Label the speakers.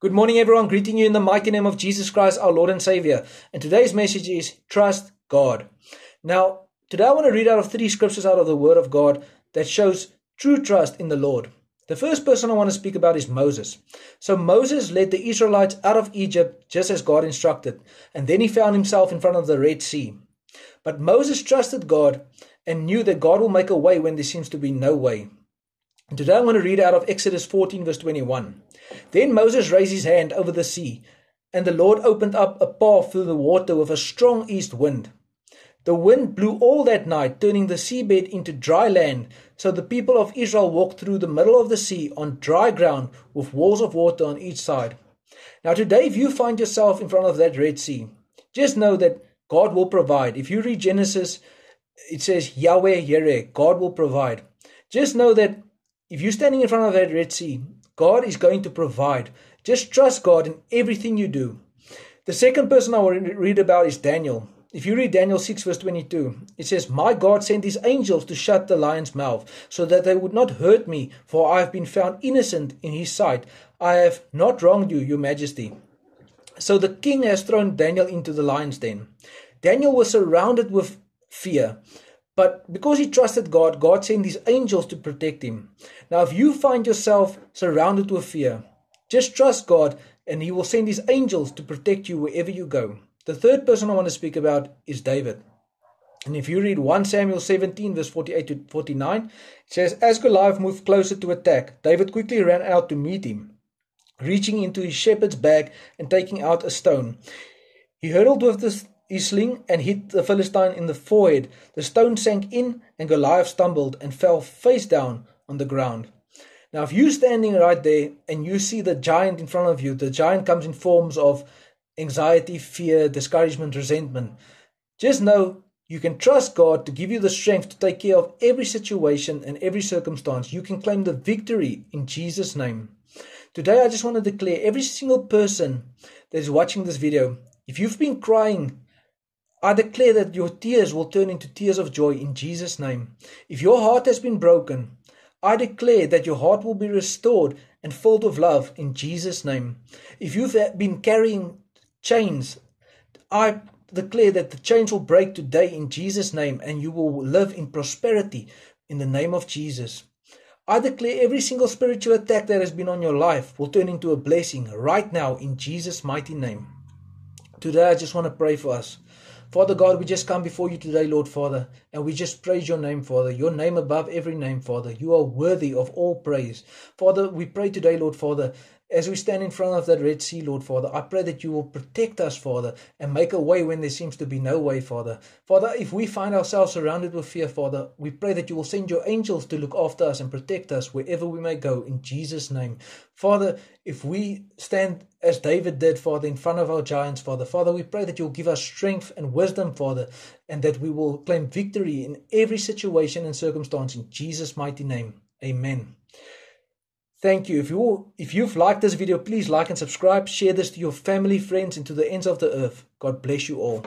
Speaker 1: Good morning, everyone. Greeting you in the mighty name of Jesus Christ, our Lord and Savior. And today's message is trust God. Now, today I want to read out of 3 scriptures out of the Word of God that shows true trust in the Lord. The first person I want to speak about is Moses. So Moses led the Israelites out of Egypt just as God instructed, and then he found himself in front of the Red Sea. But Moses trusted God and knew that God will make a way when there seems to be no way. And today I'm going to read out of Exodus 14 verse 21. Then Moses raised his hand over the sea, and the Lord opened up a path through the water with a strong east wind. The wind blew all that night, turning the seabed into dry land, so the people of Israel walked through the middle of the sea on dry ground with walls of water on each side. Now today, if you find yourself in front of that Red Sea, just know that God will provide. If you read Genesis, it says Yahweh Yireh, God will provide. Just know that if you're standing in front of that Red Sea, God is going to provide. Just trust God in everything you do. The second person I will read about is Daniel. If you read Daniel 6 verse 22, it says, My God sent his angels to shut the lion's mouth, so that they would not hurt me, for I have been found innocent in his sight. I have not wronged you, your majesty. So the king has thrown Daniel into the lion's den. Daniel was surrounded with fear. But because he trusted God, God sent his angels to protect him. Now, if you find yourself surrounded with fear, just trust God and he will send his angels to protect you wherever you go. The third person I want to speak about is David. And if you read 1 Samuel 17 verse 48 to 49, it says, As Goliath moved closer to attack, David quickly ran out to meet him, reaching into his shepherd's bag and taking out a stone. He hurled with his sling and hit the Philistine in the forehead. The stone sank in and Goliath stumbled and fell face down on the ground. Now if you're standing right there and you see the giant in front of you, the giant comes in forms of anxiety, fear, discouragement, resentment. Just know you can trust God to give you the strength to take care of every situation and every circumstance. You can claim the victory in Jesus' name. Today I just want to declare every single person that is watching this video, if you've been crying, I declare that your tears will turn into tears of joy in Jesus' name. If your heart has been broken, I declare that your heart will be restored and filled with love in Jesus' name. If you've been carrying chains, I declare that the chains will break today in Jesus' name and you will live in prosperity in the name of Jesus. I declare every single spiritual attack that has been on your life will turn into a blessing right now in Jesus' mighty name. Today I just want to pray for us. Father God, we just come before you today, Lord Father, and we just praise your name, Father, your name above every name, Father. You are worthy of all praise. Father, we pray today, Lord Father, as we stand in front of that Red Sea, Lord Father, I pray that you will protect us, Father, and make a way when there seems to be no way, Father. Father, if we find ourselves surrounded with fear, Father, we pray that you will send your angels to look after us and protect us wherever we may go, in Jesus' name. Father, if we stand as David did, Father, in front of our giants, Father, we pray that you'll give us strength and wisdom, Father, and that we will claim victory in every situation and circumstance in Jesus' mighty name. Amen. Thank you. If you've liked this video, please like and subscribe. Share this to your family, friends, and to the ends of the earth. God bless you all.